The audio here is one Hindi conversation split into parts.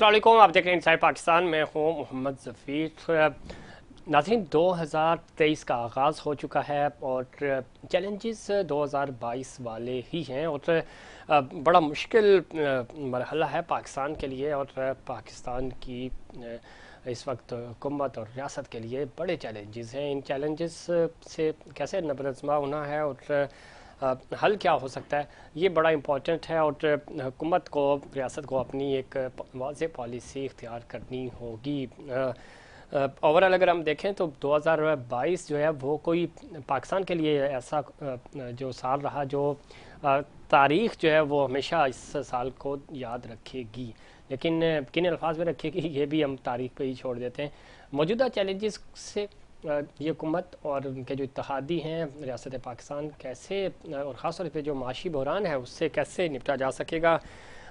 अस्सलाम वालेकुम, आप देख रहे हैं इनसाइड पाकिस्तान। मैं हूँ मोहम्मद ज़फ़ीर। नाज़रीन, 2023 का आगाज़ हो चुका है और चैलेंजेस 2022 वाले ही हैं और बड़ा मुश्किल मरहला है पाकिस्तान के लिए और पाकिस्तान की इस वक्त हुकूमत और रियासत के लिए बड़े चैलेंजेस हैं। इन चैलेंजेस से कैसे नबरज़मा होना है और हल क्या हो सकता है, ये बड़ा इम्पोर्टेंट है और हुकूमत को, रियासत को अपनी एक वाज़ेह पॉलिसी इख्तियार करनी होगी। ओवरऑल अगर हम देखें तो 2022 जो है वो कोई पाकिस्तान के लिए ऐसा जो साल रहा जो तारीख़ जो है वो हमेशा इस साल को याद रखेगी, लेकिन किन अल्फाज में रखेगी ये भी हम तारीख़ पे ही छोड़ देते हैं। मौजूदा चैलेंजेस से ये हुकूमत और उनके जो इत्तेहादी हैं रियासत पाकिस्तान कैसे और ख़ास तौर पे जो माशी बहरान है उससे कैसे निपटा जा सकेगा,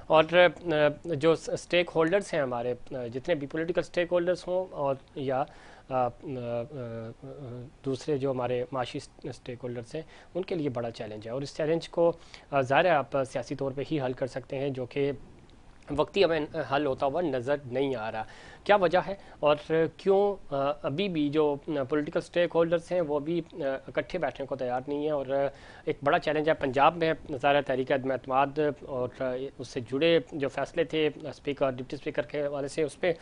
और जो स्टेक होल्डर्स हैं हमारे, जितने भी पॉलिटिकल स्टेक होल्डर्स हों और या दूसरे जो हमारे माशी स्टेक होल्डर्स हैं, उनके लिए बड़ा चैलेंज है। और इस चैलेंज को ज़ाहिर है आप सियासी तौर पे ही हल कर सकते हैं, जो कि वक्ती हमें हल होता हुआ नज़र नहीं आ रहा। क्या वजह है और क्यों अभी भी जो पॉलिटिकल स्टेक होल्डर्स हैं वो भी इकट्ठे बैठने को तैयार नहीं है। और एक बड़ा चैलेंज है पंजाब में ज़ाहिर तहरीक अदम-ए-एतमाद और उससे जुड़े जो फैसले थे स्पीकर डिप्टी स्पीकर के हवाले से, उस पर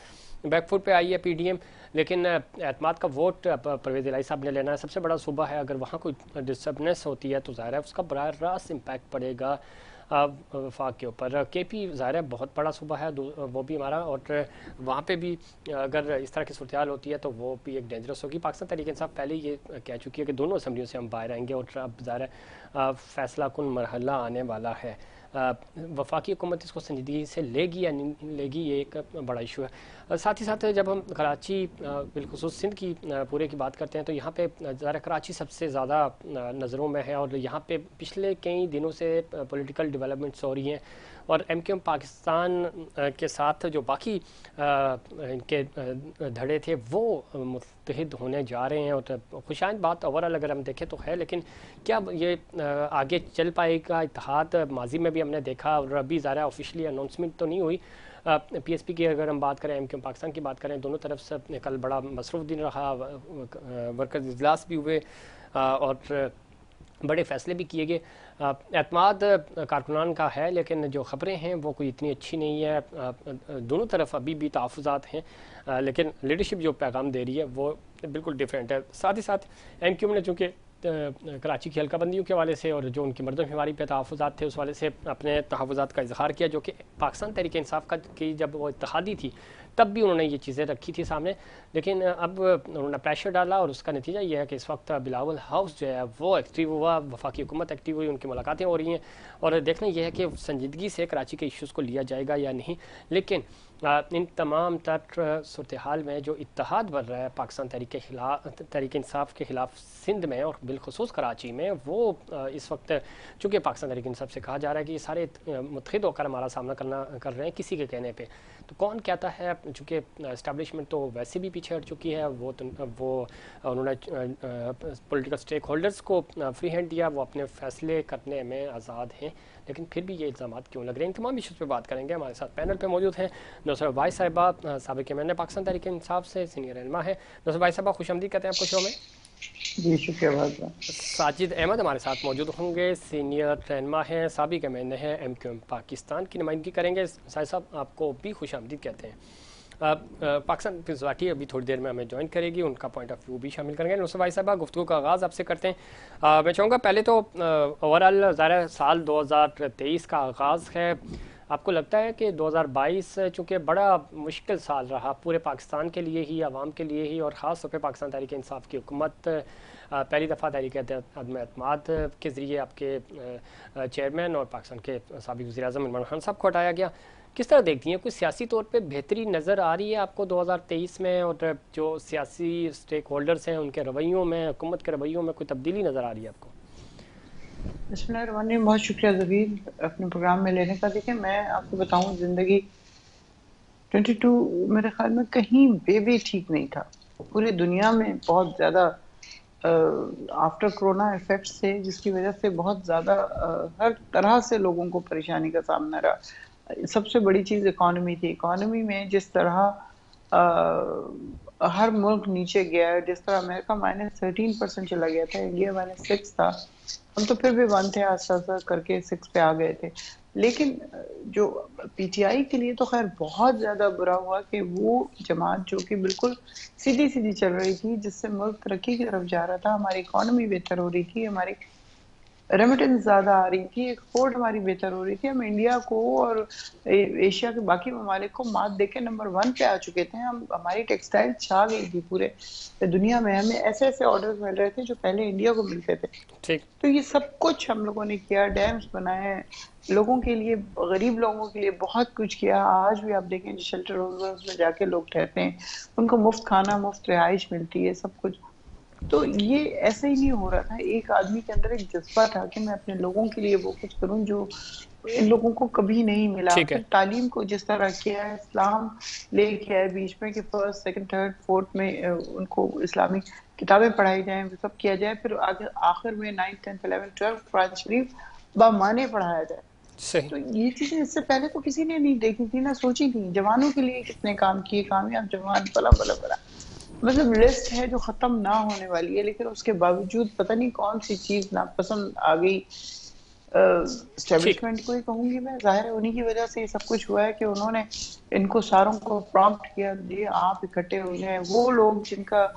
बैकफुट पे आई है PDM, लेकिन एतमाद का वोट परवेज़ इलाही साहब ने लेना है। सबसे बड़ा सूबा है, अगर वहाँ कोई डिस्टर्बनेस होती है तो ज़ाहिर है उसका बराह रास्त इम्पैक्ट पड़ेगा वफाक के ऊपर। KP ज़ाहिर है बहुत बड़ा सूबा है वो भी हमारा, और वहाँ पे भी अगर इस तरह की सूरत हाल होती है तो वो भी एक डेंजरस होगी। पाकिस्तान तहरीक इंसाफ पहले ये कह चुकी है कि दोनों असम्बलियों से हम बाहर आएंगे और अब ज़ाहिर है फैसला कुन मरहला आने वाला है। वफाकी हुकूमत इसको संजीदगी से लेगी या नहीं लेगी, ये एक बड़ा इशू है। साथ ही साथ जब हम कराची बिलखुसूस सिंध की पूरे की बात करते हैं तो यहाँ पे ज़रा कराची सबसे ज़्यादा नज़रों में है और यहाँ पे पिछले कई दिनों से पॉलिटिकल डेवलपमेंट्स हो रही हैं और MQM पाकिस्तान के साथ जो बाकी इनके धड़े थे वो मुत्तहिद होने जा रहे हैं। और खुशाइंद बात ओवरऑल अगर हम देखें तो है, लेकिन क्या ये आगे चल पाएगा इत्तेहाद? माजी में भी हमने देखा और अभी ज़रा ऑफिशियली अनाउंसमेंट तो नहीं हुई। PSP की अगर हम बात करें, MQM पाकिस्तान की बात करें, दोनों तरफ से कल बड़ा मसरूफ़ दिन रहा, वर्कर्स इजलास भी हुए और बड़े फ़ैसले भी किए गए। एतमाद कारकुनान का है, लेकिन जो ख़बरें हैं वो कोई इतनी अच्छी नहीं है। दोनों तरफ अभी भी तहफ़्फ़ुज़ात हैं, लेकिन लीडरशिप जो पैगाम दे रही है वो बिल्कुल डिफरेंट है। साथ ही साथ MQM ने चूँकि कराची की हल्काबंदियों के हवाले से और जो उनकी मरदमशुमारी पे तहफ़्फ़ुज़ात थे उस वाले से अपने तहफ़्फ़ुज़ात का इजहार किया, जो कि पाकिस्तान तहरीक इंसाफ का की जब वो इत्तेहादी थी तब भी उन्होंने ये चीज़ें रखी थी सामने, लेकिन अब उन्होंने प्रेशर डाला और उसका नतीजा ये है कि इस वक्त बिलावल हाउस जो है वो एक्टिव हुआ, वफाकी हुकूमत एक्टिव हुई, उनकी मुलाकातें हो रही हैं और देखना यह है कि संजीदगी से कराची के इश्यूज़ को लिया जाएगा या नहीं। लेकिन इन तमाम तर सूरत हाल में जो इत्तेहाद बढ़ रहा है पाकिस्तान तहरीक इंसाफ के ख़िलाफ़ सिंध में और बिलखसूस कराची में, वो इस वक्त चूँकि पाकिस्तान तहरीक इंसाफ से कहा जा रहा है कि ये सारे मुत्तहिद होकर हमारा सामना कर रहे हैं किसी के कहने पे, तो कौन कहता है? चूँकि इस्टेब्लिशमेंट तो वैसे भी पीछे हट चुकी है, वो उन्होंने पॉलिटिकल स्टेक होल्डर्स को फ्री हैंड दिया, वो अपने फ़ैसले करने में आज़ाद हैं, लेकिन फिर भी ये इल्ज़ाम क्यों लग रहे हैं? इन तमाम इशूज़ पे बात करेंगे। हमारे साथ पैनल पे मौजूद हैं नौसर भाई साहिबा, साबिक़ एमएनए पाकिस्तान तहरीक इंसाफ से सीनियर रहनुमा है। नौसर भाई साहिबा खुशआमदीद कहते हैं आपको शो में। जी शुक्रिया भाई। साजिद अहमद हमारे साथ मौजूद होंगे, सीनियर रहनुमा हैं, साबिक़ एमएनए हैं, MQM पाकिस्तान की नुमाइंदगी करेंगे। साहब आपको भी खुशआमदीद कहते हैं। पाकिस्तान फिज़ाटी अभी थोड़ी देर में हमें ज्वाइन करेगी, उनका पॉइंट ऑफ व्यू भी शामिल करेंगे। नुसरत भाई साहब गुफ्तगू का आगाज़ आपसे करते हैं। मैं चाहूँगा पहले तो ओवरऑल ज़ाहिर साल 2023 का आगाज़ है, आपको लगता है कि 2022 चूँकि बड़ा मुश्किल साल रहा पूरे पाकिस्तान के लिए ही, आवाम के लिए ही, और ख़ास तौर पर पाकिस्तान तहरीक इंसाफ की हुकूमत पहली दफ़ा तहरीक अदम-ए-एतमाद के ज़रिए आपके चेयरमैन और पाकिस्तान के साबिक़ वज़ीर-ए-आज़म इमरान खान साहब को हटाया गया। किस तरह देखती हैं? कुछ सियासी तौर पे बेहतरी नज़र आ रही है आपको 2023 में, और जो सियासी स्टेक होल्डर्स हैं उनके रवैयों में, हुकूमत के रवैयों में कोई तब्दीली नज़र आ रही है आपको? बिस्मिल्लाहिर्रहमानिर्रहीम, बहुत शुक्रिया ज़बीर अपने प्रोग्राम में लेने का। देखिए मैं आपको बताऊं, ज़िंदगी 22 मेरे ख्याल में कहीं भी ठीक नहीं था। पूरी दुनिया में बहुत ज़्यादा आफ्टर कोरोना इफेक्ट्स थे, जिसकी वजह से बहुत ज़्यादा हर तरह से लोगों को परेशानी का सामना रहा। सबसे बड़ी चीज इकोनॉमी थी। इकोनॉमी में जिस तरह हर मुल्क नीचे गया है, जिस तरह अमेरिका -13% चला गया था, इंडिया -6 था, हम तो फिर भी 1 थे, आस्ता आस्ता करके 6 पे आ गए थे। लेकिन जो पीटीआई के लिए तो खैर बहुत ज्यादा बुरा हुआ कि वो जमात जो कि बिल्कुल सीधी सीधी चल रही थी, जिससे मुल्क तरक्की की तरफ जा रहा था, हमारी इकोनॉमी बेहतर हो रही थी, हमारी रेमिटेंस ज्यादा आ रही थी, एक्सपोर्ट हमारी बेहतर हो रही थी, हम इंडिया को और एशिया के बाकी ममालिक को मात देके नंबर 1 पे आ चुके थे। हम हमारी टेक्सटाइल छा गई थी पूरे दुनिया में, हमें ऐसे ऐसे ऑर्डर्स मिल रहे थे जो पहले इंडिया को मिलते थे। ठीक। तो ये सब कुछ हम लोगों ने किया, डैम्स बनाए लोगों के लिए, गरीब लोगों के लिए बहुत कुछ किया। आज भी आप देखें शेल्टर होम्स में जाके लोग ठहरते हैं, उनको मुफ्त खाना, मुफ्त रिहाइश मिलती है, सब कुछ। तो ये ऐसे ही नहीं हो रहा था, एक आदमी के अंदर एक जज्बा था कि मैं अपने लोगों के लिए वो कुछ करूं जो इन लोगों को कभी नहीं मिला। ठीक है। फिर तालीम को जिस तरह किया है, इस्लाम लेके आए बीच में कि फर्स्ट सेकंड थर्ड फोर्थ में उनको इस्लामिक किताबें पढ़ाई जाएं, वो सब किया जाए, फिर आगे आखिर में 9th 10th 11th 12th Quran शरीफ बामाने पढ़ाया जाए। सही। तो ये चीजें इससे पहले तो किसी ने नहीं देखी थी ना सोची थी। जवानों के लिए कितने काम किए, कामयाब जवान, बला बला बला, मतलब लिस्ट है जो खत्म ना होने वाली है। लेकिन उसके बावजूद पता नहीं कौन सी चीज नापसंद आ गई ठीक। एस्टेब्लिशमेंट को ही कहूंगी मैं। जाहिर है उन्हीं की वजह से ये सब कुछ हुआ है कि उन्होंने इनको सारों को प्रॉम्प्ट किया, ये आप इकट्ठे हुए हैं, वो लोग जिनका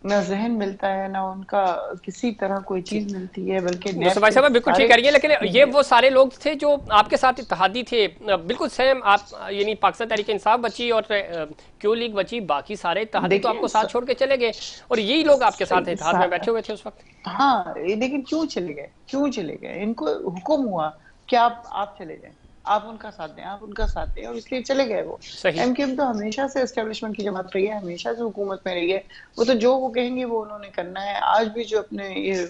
ना जहन मिलता है, ना उनका किसी तरह कोई ठीक। चीज मिलती है, बल्कि नुसरत भाई साहब बिल्कुल ठीक सारे कह रही है, लेकिन ये वो सारे लोग थे जो आपके साथ इत्तेहादी थे, बिल्कुल सेम आप, यानी पाकिस्तान तहरीक इंसाफ बची और क्यू लीग बची, बाकी सारे इत्तेहादी तो आपको देखिए साथ छोड़ के चले गए और यही लोग आपके साथ इत्तेहाद में बैठे हुए थे उस वक्त। हाँ, लेकिन क्यों चले गए, क्यों चले गए? इनको हुक्म हुआ कि आप चले जाएं, आप उनका साथ दें, आप उनका साथ दें, और इसलिए चले गए वो। सही। एमकेएम तो हमेशा से एस्टेब्लिशमेंट की जमात रही है, हमेशा से हुकूमत में रही है, वो तो जो वो कहेंगे वो उन्होंने करना है। आज भी जो अपने ये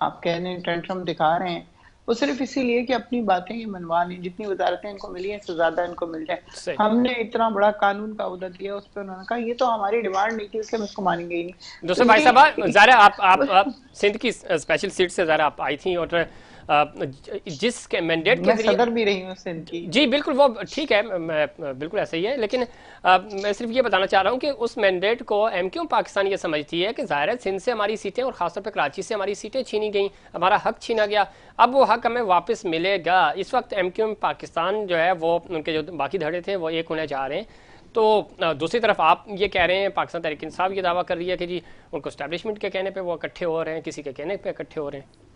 आप कहने टेंट्रम दिखा रहे हैं, वो सिर्फ इसीलिए कि अपनी बातें ही मनवा लें, जितनी वजारतें इनको मिली हैं इससे ज्यादा इनको मिल जाए। सही। हमने इतना बड़ा कानून का उहदा दिया, उस पर उन्होंने कहा ये तो हमारी डिमांड नहीं थी, इसलिए हम इसको मानेंगे ही नहीं। तो दूसरे भाई साहब ये ज़रा आप सिंध की स्पेशल सीट से ज़रा आप आई थी और जिस मैंडेट के मैं जरिए, सदर भी रही हूँ सिंध की। जी बिल्कुल वो ठीक है, मैं बिल्कुल ऐसा ही है, लेकिन मैं सिर्फ ये बताना चाह रहा हूँ कि उस मैंडेट को एमक्यूएम पाकिस्तान ये समझती है कि ज़ाहिर है सिंध से हमारी सीटें और खासतौर पर कराची से हमारी सीटें छीनी गई, हमारा हक छीना गया, अब वो हक हमें वापस मिलेगा। इस वक्त एमक्यूएम पाकिस्तान जो है वो उनके जो बाकी धड़े थे वो एक होने जा रहे हैं। तो दूसरी तरफ आप ये कह रहे हैं, पाकिस्तान तहरीक इंसाफ ये दावा कर रही है कि जी उनको एस्टैब्लिशमेंट के कहने पे वो इकट्ठे हो रहे हैं, किसी के कहने पे इकट्ठे हो रहे हैं।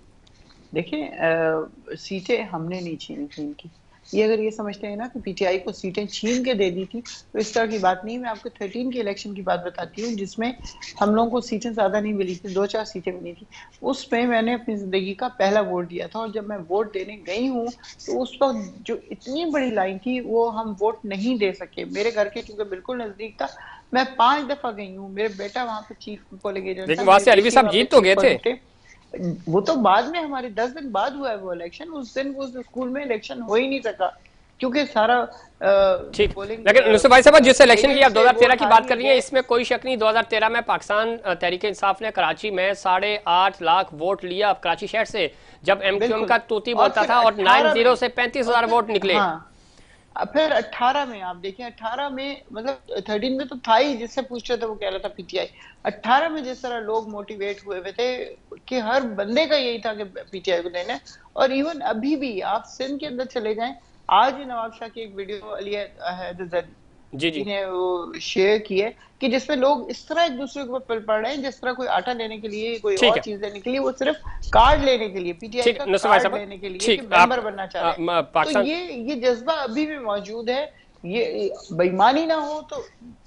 देखिए सीटें हमने नहीं छीनी थी इनकी। ये अगर ये समझते हैं ना कि पीटीआई को सीटें छीन के दे दी थी, तो इस तरह की बात नहीं। मैं आपको 13 के इलेक्शन की बात बताती हूँ, जिसमें हम लोगों को सीटें ज्यादा नहीं मिली थी, 2-4 सीटें मिली थी। उसमें मैंने अपनी जिंदगी का पहला वोट दिया था, और जब मैं वोट देने गई हूँ तो उस वक्त जो इतनी बड़ी लाइन थी वो हम वोट नहीं दे सके। मेरे घर के चूंकि बिल्कुल नजदीक था, मैं 5 दफा गई हूँ। मेरे बेटा वहां पे चीफ पोलिंग एजेंट था, लेकिन वहां मेरी से अलवी बेटी साहब वहां पे जीत तो चीफ गए थे। पोलिंग थे। वो तो बाद में हमारे 10 दिन बाद हुआ है वो इलेक्शन। उस दिन वो स्कूल में इलेक्शन हो ही नहीं सका, क्योंकि सारा ठीक। पोलिंग लेकिन नुसरत भाई साहब जिस इलेक्शन की आप एजेंट थे वो 2013 की बात हार कर ही रही हैं, गए। इसमें कोई शक नहीं, 2013 में पाकिस्तान तहरीक इंसाफ ने कराची में 8.5 लाख वोट लिया कराची शहर से, जब एमक्यूएम बिल्कुल। का तूती और बोलता फिर था, और 18 90 में, से 35,000 और वोट फिर निकले। हाँ, फिर 18 में आप देखें, 18 में मतलब 13 में तो था ही, जिससे पूछ रहे थे वो कह रहा था पीटीआई। 18 में जिस तरह लोग मोटिवेट हुए हुए थे कि हर बंदे का यही था कि पीटीआई को देना है। और इवन अभी भी आप सिंध के अंदर चले जाएं, आज ही नवाब शाह की एक वीडियो अली जी जी। ने वो शेयर की है कि जिसमें लोग इस तरह एक दूसरे के ऊपर पल पड़ रहे हैं जिस तरह कोई आटा लेने के लिए, कोई ठीक और है। चीज लेने के लिए, वो सिर्फ कार्ड लेने के लिए, पीटीआई ठीक का नुसरत भाई कार्ड साहब, लेने के लिए कि ठीक मेंबर बनना चाह रहे हैं। तो पाकिस्तान, ये जज्बा अभी भी मौजूद है। ये बेईमानी ना हो तो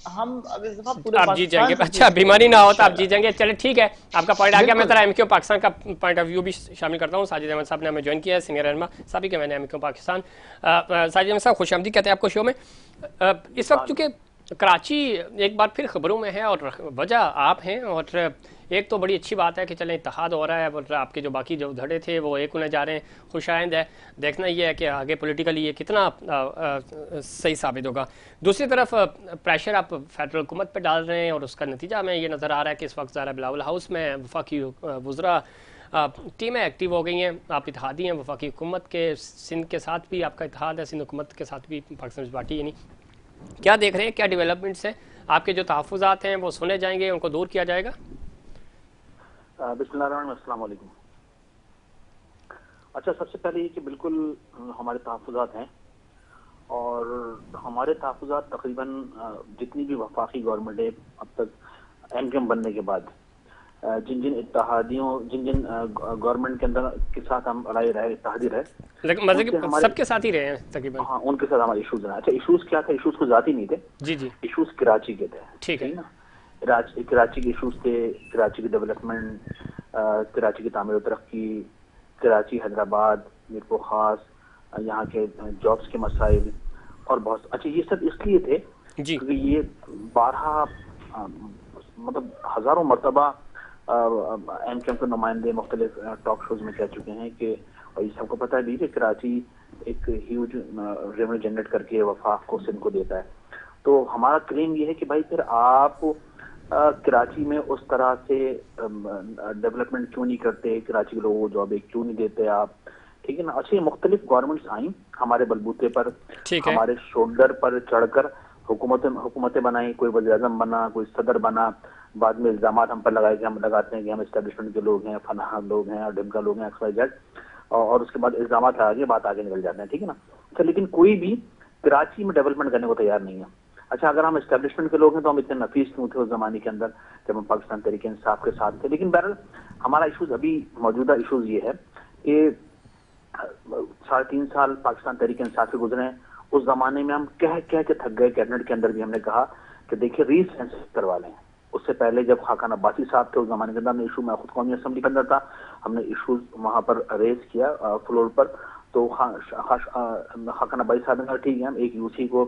हम अब इस दफा पूरे आप जीत जाएंगे। पाकिस्तान से अच्छा, जीत बीमारी जाएंगे ना हो तो आप जीत इंशाल्लाह। जाएंगे। चले ठीक है, आपका पॉइंट आ गया। मैं बिल्कुल। जरा एमक्यू पाकिस्तान का पॉइंट ऑफ व्यू भी शामिल करता हूँ। साजिद अहमद साहब ने हमें ज्वाइन किया है, सीनियर रहनुमा साहब के, मैंने एमक्यू पाकिस्तान। साजिद अहमद साहब खुश आमदी कहते हैं आपको शो में। इस वक्त चूँकि कराची एक बार फिर खबरों में है और वजह आप हैं, और एक तो बड़ी अच्छी बात है कि चलें इत्तेहाद हो रहा है और आपके जो बाकी जो धड़े थे वो एक होने जा रहे हैं, खुशाइंद है। देखना ये है कि आगे पॉलिटिकली ये कितना सही साबित होगा। दूसरी तरफ प्रेशर आप फेडरल हुकूमत पर डाल रहे हैं और उसका नतीजा हमें ये नज़र आ रहा है कि इस वक्त ज़रा बिलावल हाउस में वफाकी वज़रा टीमें एक्टिव हो गई हैं, आप इत्तेहादी हैं वफाकी हुकूमत के, सिंध के साथ भी आपका इत्तेहाद है, सिंध हुकूमत के साथ भी पाकिस्तान पीपल्स पार्टी, यानी क्या देख रहे हैं, क्या डेवलपमेंट्स हैं, आपके जो तहफ़्फ़ुज़ात हैं वो सुने जाएंगे, उनको दूर किया जाएगा? बिस्मिल्लाहिर्रहमानिर्रहीम, अस्सलाम वालेकुम। अच्छा, सबसे पहले ये कि बिल्कुल हमारे तहफ़्फ़ुज़ात हैं और हमारे तहफ़्फ़ुज़ात तकरीबन जितनी भी वफाकी गवर्नमेंट है अब तक एमकेएम बनने के बाद जिन जिन इत्तेहादियों जिन जिन गवर्नमेंट के अंदर के साथ हम लड़ाई रहे, इत्तेहादी रहे, मतलब सबके साथ ही रहे हैं तकरीबन। हाँ, उनके साथ हमारे इशूज रहे। अच्छा, इशूज क्या थे? इशूज को जाती नहीं थे जी जी, इशूज कराची के थे। ठीक है ना, कराची के इशूज थे, कराची की डेवलपमेंट, कराची की तामीर तरक्की, कराची हैदराबाद मीरपुर खास, यहाँ के जॉब्स के मसाइल और बहुत। अच्छा, ये सब इसलिए थे क्योंकि ये 12 मतलब हजारों मरतबा एमकेएम के नुमाइंदे मुख्तलिफ टॉक शोज में कह चुके हैं कि, और ये सबको पता है भी कि कराची एक ह्यूज रेवेन्यू जनरेट करके वफाक को, सिंध को देता है। तो हमारा क्लेम ये है कि भाई फिर आप कराची में उस तरह से डेवलपमेंट क्यों नहीं करते, कराची के लोगों को जॉब क्यों नहीं देते आप, ठीक है ना। अच्छा, ये मुख्तलिफ गवर्नमेंट्स आई हमारे बलबूते पर, हमारे शोल्डर पर चढ़कर हुकूमतें बनाई, कोई वज़ीर-ए-आज़म बना, कोई सदर बना, बाद में इल्जाम हम पर लगाए कि हम लगाते हैं कि हम एस्टेब्लिशमेंट के लोग हैं, फनाहा लोग हैं और डिमका लोग हैं, XYZ, और उसके बाद इल्जाम लगा के बात आगे निकल जाते हैं, ठीक है ना। अच्छा, लेकिन कोई भी कराची में डेवलपमेंट करने को तैयार नहीं है। अच्छा, अगर हम एस्टेब्लिशमेंट के लोग हैं तो हम इतने नफीस क्यों थे उस जमाने के अंदर जब हम पाकिस्तान तहरीक इंसाफ के साथ थे। लेकिन बहरहाल हमारा इशूज अभी मौजूदा इशूज ये है कि 3.5 साल पाकिस्तान तहरीक इंसाफ के गुजरे हैं। उस जमाने में हम कह के थक गए, कैबिनेट के अंदर भी हमने कहा कि देखिए रीसेंसस करवा लें। उससे पहले जब खाकान अब्बासी साहब थे उस जमाने के अंदर हमने इशू, मैं खुद कौमी असेंबली के अंदर था, हमने इशूज वहां पर रेज किया फ्लोर पर। तो खाकान अब्बासी साहब ने कहा ठीक है, हम एक यूसी को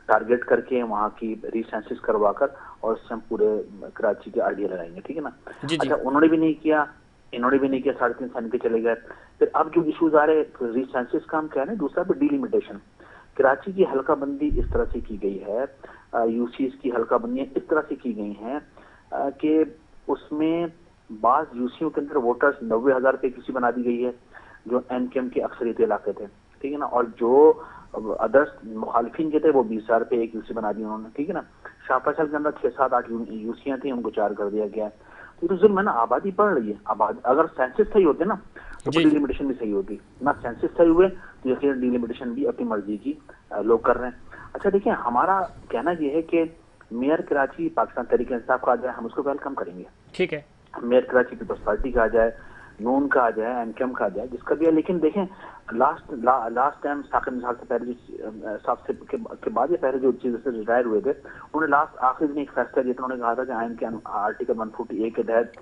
टारगेट करके वहाँ की रीसेंसिस करवाकर और उससे हम पूरे कराची के आरडीए लगाएंगे, ठीक है ना। अच्छा, उन्होंने भी नहीं किया, इन्होंने भी नहीं किया, 3.5 साल के चले गए। फिर अब जो इशूज आ रहे रीसेंसिस का हम कह रहे हैं, दूसरा पे डीलिमिटेशन। कराची की हल्का बंदी इस तरह से की गई है, यूसीज की हल्का बंदियां इस तरह से की गई हैं कि उसमें बाज यूसीओ के अंदर वोटर्स 90,000 रुपए किसी बना दी गई है जो एमकेएम के अक्सरियती इलाके थे, ठीक है ना। और जो अदर्स मुखालिफिन के थे वो 20,000 रुपए एक यूसी बना दी उन्होंने, ठीक है ना। शाहफैसल के अंदर 6-7-8 यूसियां थी, उनको 4 कर दिया गया। तो जुल्म है ना, आबादी बढ़ रही है। आबादी, अगर सेंसस सही होते ना तो डिलिमिटेशन भी सही होती ना, सेंसस सही हुए तो यकीन डिलिमिटेशन भी अपनी मर्जी की लोग कर रहे हैं। अच्छा, देखिए, हमारा कहना यह है कि मेयर कराची पाकिस्तान तहरीक इंसाफ का आ जाए, हम उसको वेलकम करेंगे, ठीक है। मेयर कराची पीपल्स पार्टी का आ जाए, नून का आ जाए, एमकेएम का आ जाए, जिसका भी है। लेकिन देखें, लास्ट टाइम साकिब निसार से पहले साहब से के बाद या पहले जो चीज से रिटायर हुए थे, उन्होंने लास्ट आखिरी दिन एक फैसला दिया था। उन्होंने कहा था कि आइन के आर्टिकल 140A के तहत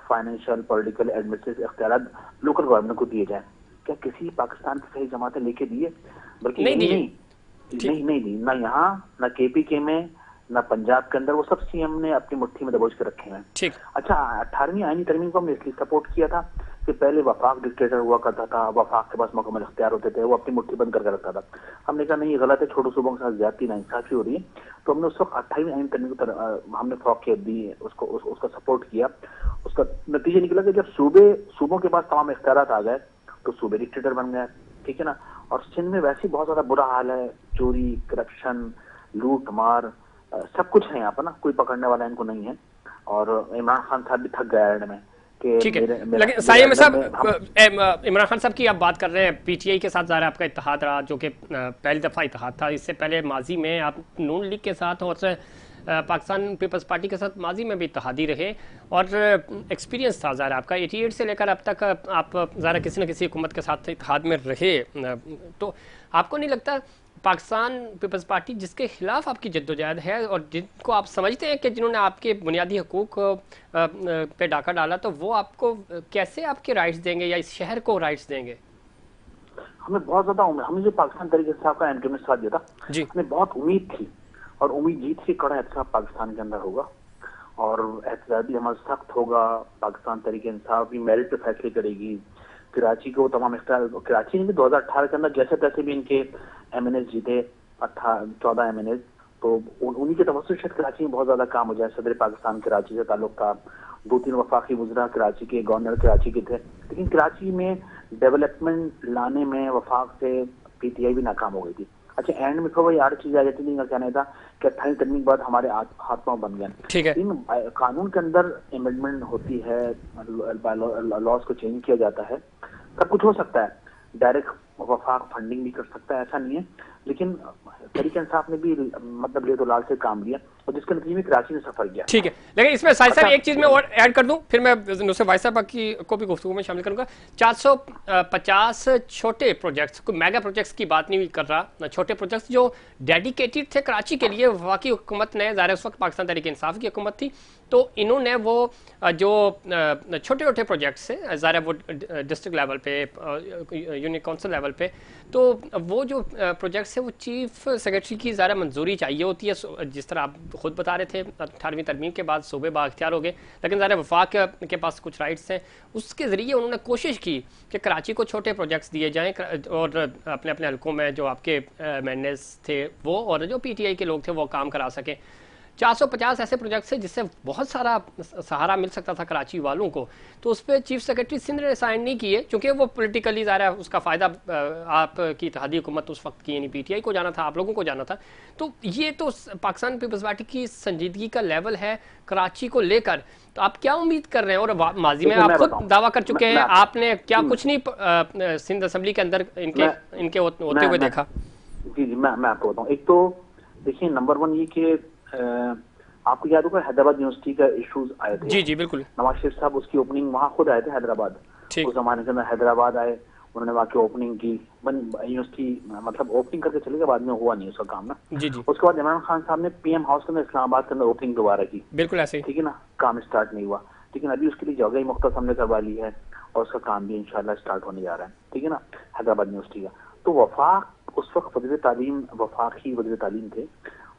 फाइनेंशियल, पॉलिटिकल, एडमिनिस्ट्रेटिव इख्तियारात लोकल गवर्नमेंट को दिए जाए। क्या किसी पाकिस्तान की सही जमातें लेके दिए? बल्कि नहीं दी, ना यहाँ, ना KPK में, ना पंजाब के अंदर। वो सब सीएम ने अपनी मुट्ठी में दबोच के रखे हैं। अच्छा, 18वीं आईनी तरमीम को हमने इसलिए सपोर्ट किया था कि पहले वफाक डिक्टेटर हुआ करता था, वफाक के पास मुकम्मल इख्तियार होते थे, वो अपनी मुट्ठी बंद करके रखता था। हमने कहा नहीं, ये गलत है, छोटे सूबों के साथ ज्यादती नाइंसाफी हो रही है। तो हमने उस वक्त 18वीं आईनी तरमीम को हमने फौकियत दी, उसका सपोर्ट किया। उसका नतीजा निकला कि जब सूबों के पास तमाम इख्तियारात आ गए तो सूबे डिक्टेटर बन गए, ठीक है ना। और सिंध में वैसे बहुत ज्यादा बुरा हाल है, चोरी, करप्शन, लूट मार, सब कुछ है यहाँ पर ना, कोई पकड़ने वाला इनको नहीं है। और इमरान खान साहब भी थक गए में कि ठीक है। लेकिन साहिब साहब, इमरान खान साहब की आप बात कर रहे हैं, पीटीआई के साथ ज़ाहिर आपका इत्तेहाद रहा, जो कि पहली दफ़ा इत्तेहाद था। इससे पहले माजी में आप नून लीग के साथ और पाकिस्तान पीपल्स पार्टी के साथ माजी में भी इत्तेहादी रहे और एक्सपीरियंस था ज़ाहिर आपका। 88 से लेकर अब तक आप ज़ाहिर किसी न किसी हुकूमत के साथ इत्तेहाद में रहे। तो आपको नहीं लगता पाकिस्तान पीपल्स पार्टी जिसके खिलाफ आपकी जद्दोजहद है और जिनको आप समझते हैं कि जिन्होंने आपके बुनियादी हकूक़ पे डाका डाला, तो वो आपको कैसे आपके राइट्स देंगे या इस शहर को राइट्स देंगे? हमें बहुत ज्यादा उम्मीद, हमें जो पाकिस्तान तहरीक इंसाफ का एमकेएम ने साथ दिया था, हमें बहुत उम्मीद थी और उम्मीद जीत के कड़ा एहतसाब पाकिस्तान के अंदर होगा और एहतसाब भी हमारा सख्त होगा। पाकिस्तान तहरीक इंसाफ भी मेरिट पे फैसले करेगी। कराची को तमाम कराची ने 2018 के अंदर जैसे तैसे भी इनके MNS जीते, 14 MNS, तो उन्हीं के तवज्जो से कराची में बहुत ज्यादा काम हो जाए। सदर पाकिस्तान कराची से ताल्लुक था, 2-3 वफाकी वज़रा कराची के, गवर्नर कराची के थे, लेकिन कराची में डेवलपमेंट लाने में वफाक से पीटीआई भी नाकाम हो गई थी। अच्छा, एंड में कोई यार चीज आ जाती थी, कहना था कि 28 करने के बाद हमारे हाथ पांव बन गए। ठीक है, इन कानून के अंदर अमेंडमेंट होती है, लॉज को चेंज किया जाता है, सब कुछ हो सकता है, डायरेक्ट वफाक फंडिंग भी कर सकता है, ऐसा नहीं है, लेकिन तहरीक इंसाफ ने भी मतलब ले तो लाल से काम लिया और जिसके नतीजे में कराची ने सफर किया। ठीक है, लेकिन इसमें साहिब साहब एक चीज मैं और ऐड कर दूं, फिर मैं नुसरत वाहिद साहब की को भी गुफ्तगू में शामिल करूंगा। 450 छोटे प्रोजेक्ट्स, कोई मेगा प्रोजेक्ट्स की बात नहीं कर रहा, छोटे प्रोजेक्ट्स जो डेडिकेटेड थे कराची के लिए, वफाकी हुकूमत ने, ज़ाहिर उस वक्त पाकिस्तान तहरीक इंसाफ की हुकूमत थी, तो इन्होंने वो जो छोटे छोटे प्रोजेक्ट्स हैं, ज़ाहिर वो डिस्ट्रिक्ट लेवल पे, यूनियन काउंसिल लेवल पे, तो वो जो प्रोजेक्ट्स है वो चीफ सेक्रेटरी की ज़्यादा मंजूरी चाहिए होती है। जिस तरह आप खुद बता रहे थे 18वीं तरमीम के बाद सूबे बाख्तियार हो गए, लेकिन ज़्यादा वफाक के पास कुछ राइट्स हैं, उसके ज़रिए उन्होंने कोशिश की कि कराची को छोटे प्रोजेक्ट्स दिए जाएँ और अपने अपने हलकों में जो आपके मैनेज थे वो और जो PTI के लोग थे वो काम करा सकें। 450 ऐसे प्रोजेक्ट्स हैं जिससे बहुत सारा सहारा मिल सकता था कराची वालों को, तो उस पर चीफ सेक्रेटरी सिंध ने साइन नहीं किए, क्योंकि वो पॉलिटिकली ज़ाहिर उसका फ़ायदा आपकी इत्तेहादी हुकूमत उस वक्त की यानी PTI को जाना था, आप लोगों को जाना था। तो ये तो पाकिस्तान पीपल्स पार्टी की संजीदगी का लेवल है कराची को लेकर, तो आप क्या उम्मीद कर रहे हैं? और माजी में आप खुद दावा कर चुके हैं, आपने क्या कुछ नहीं सिंध असेंबली के अंदर इनके होते हुए देखा? जी जी, मैं आपको बताऊँ। एक तो देखिए, नंबर 1 ये कि आपको याद होगा हैदराबाद यूनिवर्सिटी का इश्यूज आए थे। जी जी बिल्कुल, नवाज शरीफ साहब उसकी ओपनिंग वहाँ खुद आए थे हैदराबाद, उस जमाने के अंदर हैदराबाद आए, उन्होंने वहाँ की ओपनिंग की, यूनिवर्सिटी मतलब ओपनिंग करके चले गए, बाद में हुआ नहीं उसका काम ना। जी जी। उसके बाद इमरान खान साहब ने PM हाउस के अंदर इस्लामाबाद के अंदर ओपनिंग दोबारा की, बिल्कुल ऐसे ही, ठीक है ना, काम स्टार्ट नहीं हुआ, लेकिन अभी उसके लिए जगह मुख्तस हमने करवा ली है और उसका काम भी इंशाल्लाह स्टार्ट होने जा रहा है, ठीक है ना, हैदराबाद यूनिवर्सिटी का। तो वफाक उस वक्त वज़ीर तालीम, वफाकी वज़ीर तालीम थे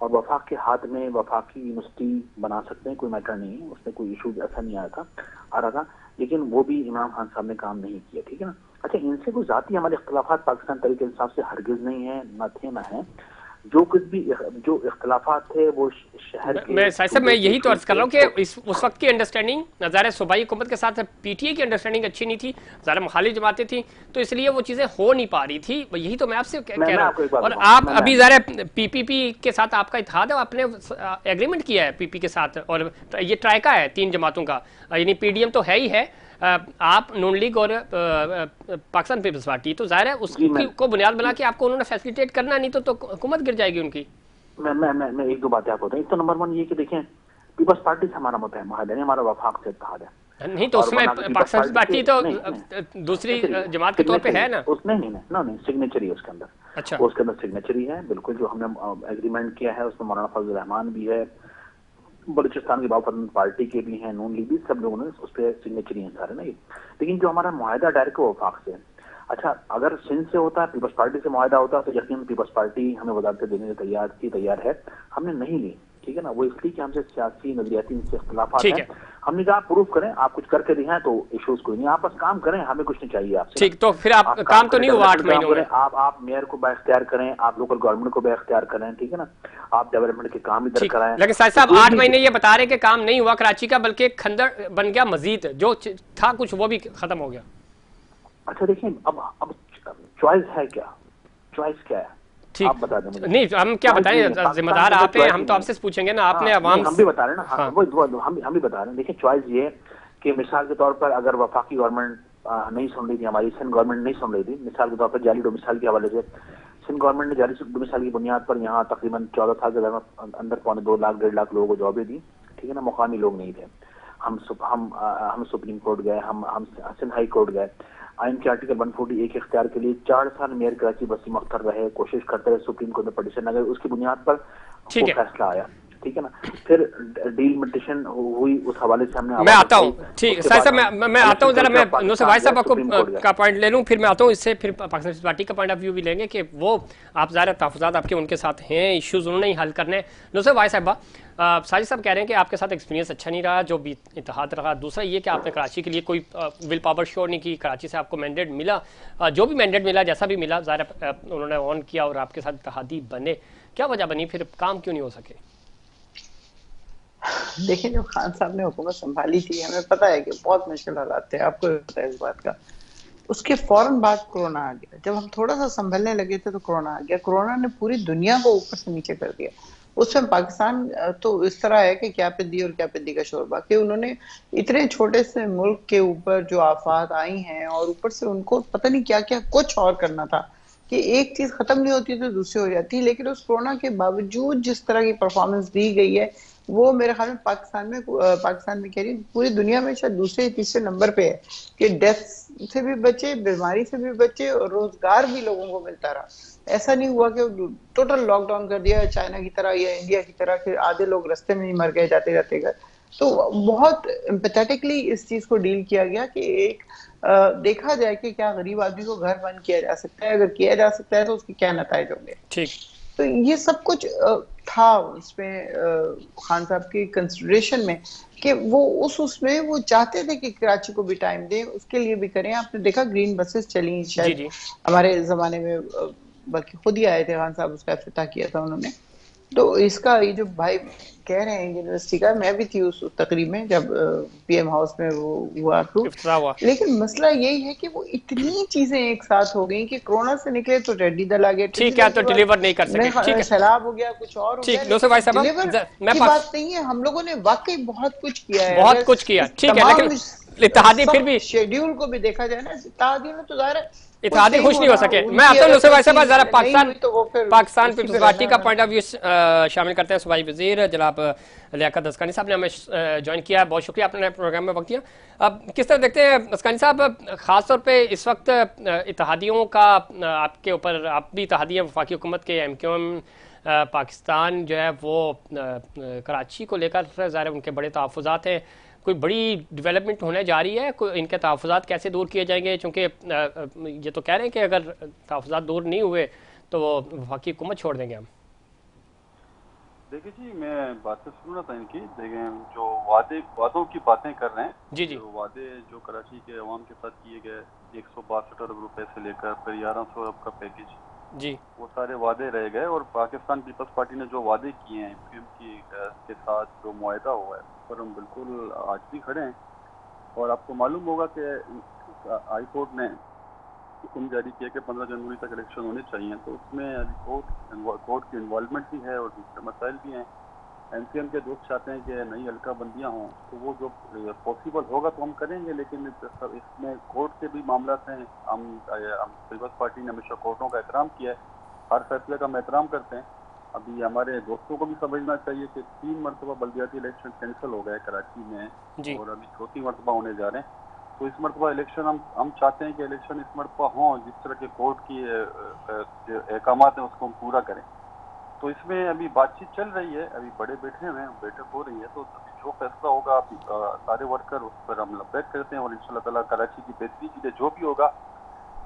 और वफाक के हाथ में वफाकी यूनिवर्सिटी बना सकते हैं, कोई मैटर नहीं है, उसमें कोई इशू ऐसा नहीं आ रहा था, लेकिन वो भी इमरान खान साहब ने काम नहीं किया, ठीक है ना। अच्छा, इनसे कोई जाती हमारे इख्तलाफात पाकिस्तान तरीके इंसाफ से हरगिज नहीं है, न थे न है। जो कुछ भी जो इख्तलाफात थे वो शहर के, मैं साहब मैं यही तो अर्ज कर रहा हूँ कि उस वक्त की अंडरस्टैंडिंग ज़ाहिर सूबाई हुकूमत के साथ PTI की अंडरस्टैंडिंग अच्छी नहीं थी, ज़ाहिर मुखालिफ जमातें थी, तो इसलिए वो चीज़ें हो नहीं पा रही थी, यही तो मैं आपसे कह रहा हूँ। और आप अभी ज़ाहिर PPP के साथ आपका इत्तेहाद है, आपने एग्रीमेंट किया है PP के साथ, और ये ट्राइका है 3 जमातों का, यानी PDM तो है ही है, आप नून लीग और पाकिस्तान पीपल्स पार्टी, तो जाहिर है उसकी को बुनियाद बना के आपको उन्होंने फैसिलिटेट करना, नहीं तो हुकूमत गिर जाएगी उनकी। मैं 1-2 बातें आपको बताऊं। एक तो नंबर 1 ये कि देखें, पीपल्स पार्टी से हमारा मुतहद है, हमारा वफाक से इत्तेहाद है, नहीं तो उसमें पाकिस्तान पार्टी तो दूसरी जमात के तौर पे है ना, उसमें नहीं सिग्नेचरी है उसके अंदर। अच्छा, उसके अंदर सिग्नेचरी है बिल्कुल, जो हमने एग्रीमेंट किया है उसमें मौलाना फजल रहमान भी है, बलूचिस्तान की बावफरन पार्टी के भी हैं, नून लीग भी, सब लोगों ने उस पर सिग्नेचरी है सारे ना। लेकिन जो हमारा मुआहदा डायरेक्ट वफाक से है। अच्छा, अगर सिंध से होता है, पीपल्स पार्टी से मुआहदा होता तो यकीन पीपल्स पार्टी हमें वजारतें देने के तैयार है, हमने नहीं ली, ठीक है ना। वो इसलिए कि हमसे सियासी नजरियाती इनसे इख्तलाफात हैं, हमने कहा आप प्रूफ करें, आप कुछ करके दिखाएं तो इश्यूज कोई नहीं, आप बस काम करें, हमें कुछ नहीं चाहिए आपसे। ठीक, तो फिर आप काम तो नहीं हुआ 8 महीनों में। आप मेयर को बाख्तियार करें, आप लोकल गवर्नमेंट को बाख्तियार करें, ठीक है ना, आप डेवलपमेंट के काम इधर कराएं। लेकिन साहब 8 महीने ये बता रहे कि काम नहीं हुआ कराची का, बल्कि खंडर बन गया मजीद, जो था कुछ वो भी खत्म हो गया। अच्छा देखिए, अब चॉइस है क्या, चॉइस क्या है, आप बता दें मुझे। नहीं, हम क्या बताएं, जिम्मेदार आप हैं, हम तो आपसे पूछेंगे ना, आपने आवाम, हम भी बता रहे हैं ना, हम भी बता रहे हैं। देखिए, चॉइस ये कि मिसाल के तौर पर अगर वफाकी गवर्नमेंट नहीं सुन रही थी, हमारी सिंध गवर्नमेंट नहीं सुन रही थी, मिसाल के तौर पर जाली डोमिसाइल के हवाले से सिंध गवर्नमेंट ने जाली डोमिसाइल की बुनियाद पर यहाँ तकरीबन 14 साल के अंदर 2.25 लाख 1.5 लाख लोगों को जॉबें दी, ठीक है ना, मुकामी लोग नहीं थे। हम सुप्रीम कोर्ट गए, हम सिंध हाई कोर्ट गए, आइन के आर्टिकल 140A के इख्तियार के लिए 4 साल मेयर कराची वसीम अख्तर रहे, कोशिश करते रहे, सुप्रीम कोर्ट में पटिशन लगे, उसकी बुनियाद पर वो फैसला आया, ठीक है ना। फिर डीलिमिटेशन हुई, उस हवाले से हमने, मैं आता हूँ, ठीक साहब, मैं आता हूँ जरा, मैं नुसरत वाहिद साहब आपको का पॉइंट ले लूँ, फिर मैं आता हूँ, इससे फिर पाकिस्तान पीपल्स पार्टी का पॉइंट ऑफ व्यू भी लेंगे कि वो आप ज़ाहिर तहफ़्फ़ुज़ात आपके उनके साथ हैं, इश्यूज उन्होंने ही हल करने। नुसरत वाहिद साहब, साजिद साहब कह रहे हैं कि आपके साथ एक्सपीरियंस अच्छा नहीं रहा, जो भी इत्तेहाद रहा। दूसरा ये कि आपने कराची के लिए कोई विल पावर शो नहीं की, कराची से आपको मैंडेट मिला, जो भी मैंडेट मिला, जैसा भी मिला, ज़ाहिर उन्होंने ऑन किया और आपके साथ इत्तेहादी बने। क्या वजह बनी, फिर काम क्यों नहीं हो सके? देखिए, जो खान साहब ने हुकूमत संभाली थी, हमें पता है कि बहुत मुश्किल हालात थे, आपको भी पता है इस बात का। उसके फौरन बाद कोरोना आ गया। जब हम थोड़ा सा संभलने लगे थे तो कोरोना आ गया। कोरोना ने पूरी दुनिया को ऊपर से नीचे कर दिया। उसमें पाकिस्तान तो इस तरह है कि क्या पिद्दी और क्या पिद्दी का शोरबा, कि उन्होंने इतने छोटे से मुल्क के ऊपर जो आफात आई हैं, और ऊपर से उनको पता नहीं क्या क्या कुछ और करना था कि एक चीज खत्म नहीं होती तो दूसरी हो जाती। लेकिन उस कोरोना के बावजूद जिस तरह की परफॉर्मेंस दी गई है, वो मेरे ख्याल में पाकिस्तान में कह रही पूरी दुनिया में शायद दूसरे तीसरे नंबर पे है कि डेथ से भी बचे, बीमारी से भी बचे, और रोजगार भी लोगों को मिलता रहा। ऐसा नहीं हुआ कि टोटल लॉकडाउन कर दिया चाइना की तरह या इंडिया की तरह, कि आधे लोग रास्ते में ही मर गए जाते जाते घर। तो बहुत एम्पैथेटिकली इस चीज को डील किया गया कि एक देखा जाए कि क्या गरीब आदमी को घर बंद किया जा सकता है, अगर किया जा सकता है तो उसके क्या नतीजे होंगे। ठीक। तो ये सब कुछ था उसमें, खान साहब की कंसिडरेशन में, कि वो उसमें वो चाहते थे कि कराची को भी टाइम दें, उसके लिए भी करें। आपने देखा ग्रीन बसेस चली जी शायद जी। हमारे जमाने में, बल्कि खुद ही आए थे खान साहब, उसका इफ्तिताह किया था उन्होंने। तो इसका ये जो भाई कह रहे हैं यूनिवर्सिटी का, मैं भी थी उस तकरीब में जब पीएम हाउस में वो हुआ अप्रूव। इफ्तिताह हुआ। लेकिन मसला यही है कि वो इतनी चीजें एक साथ हो गई कि कोरोना से निकले तो रेड्डी दल आ गए, टिड्डी ठीक है, दल तो के बाद डिलीवर नहीं कर सके। ठीक है, सैलाब हो गया, कुछ और हो गया। ठीक। नौसर लेकिन भाई साहब, डिलीवर मैं की पाक बात नहीं है, हम लोगों ने वाकई बहुत कुछ किया है। बहुत अगर कुछ किया, इस ठीक है, लेकिन तमाम इत्तेहादी फिर सख्त भी शेड्यूल को भी देखा जाए ना, इत्तेहादी में तो जाहिर है खुश इत्तेहादी नहीं खुश नहीं हो होना। सके। मैं उनकी आता हूँ अगर नौसर कोई भाई साहब, चीज जरा नहीं हुई तो वो फिर पाकिस्तान उसी पीपल्स पे पार्टी रहना का है। पॉइंट ऑफ व्यू शामिल करते हैं। सूबाई वजीर जनाब लियाकत अस्कानी साहब ने हमें ज्वाइन किया। बहुत शुक्रिया, आपने प्रोग्राम में वक्त दिया। अब किस तरह देखते हैं अस्कानी साहब, खासतौर पे इस वक्त इत्तेहादियों का आपके ऊपर, आप भी इत्तेहादी हैं वफाकी हुकूमत के, एमक्यूएम पाकिस्तान जो है वो कराची को लेकर ज़ाहिर है उनके बड़े तहफ़्फ़ुज़ात हैं। कोई बड़ी डेवलपमेंट होने जा रही है, कोई इनके तहफ़्फ़ुज़ात कैसे दूर किए जाएंगे? चूँकि ये तो कह रहे हैं कि अगर तहफ़्फ़ुज़ात दूर नहीं हुए तो वो वफाकी हुकूमत छोड़ देंगे हम। देखिए जी, मैं बातें सुन रहा था इनकी। देखें, जो वादों की बातें कर रहे हैं, जी जी जो वादे जो कराची के अवाम के साथ किए गए, 162 अरब रुपए से लेकर फिर 1100 अरब का पैकेज, जी वो सारे वादे रह गए। और पाकिस्तान पीपल्स पार्टी ने जो वादे किए हैं पीएम के साथ, जो मुआहदा हुआ है, उस पर हम बिल्कुल आज भी खड़े हैं। और आपको मालूम होगा कि हाई कोर्ट ने हुक्म जारी किया कि 15 जनवरी तक इलेक्शन होने चाहिए। तो उसमें अभी कोर्ट की इन्वॉल्वमेंट भी है और दूसरे मसाइल भी हैं। एमपीएम के दोस्त चाहते हैं कि नई हल्का बंदियाँ हों, तो वो जो पॉसिबल होगा तो हम करेंगे। लेकिन इसमें कोर्ट के भी मामला हैं। हम पीपल्स पार्टी ने हमेशा कोर्टों का एहतराम किया है, हर फैसले का हम एहतराम करते हैं। अभी हमारे दोस्तों को भी समझना चाहिए कि 3 मरतबा बल्दियाती इलेक्शन कैंसिल हो गए कराची में, जी और अभी चौथी मरतबा होने जा रहे हैं। तो इस मरतबा इलेक्शन हम चाहते हैं कि इलेक्शन इस मरतबा हों, जिस तरह के कोर्ट की जो अहकामात हैं उसको हम पूरा करें। तो इसमें अभी बातचीत चल रही है, अभी बड़े बैठे हुए हैं, बैठक हो रही है। तो अभी जो फैसला होगा सारे वर्कर उस पर हम लबैक करते हैं, और इंशाल्लाह ताला कराची की बेहतरी के लिए जो भी होगा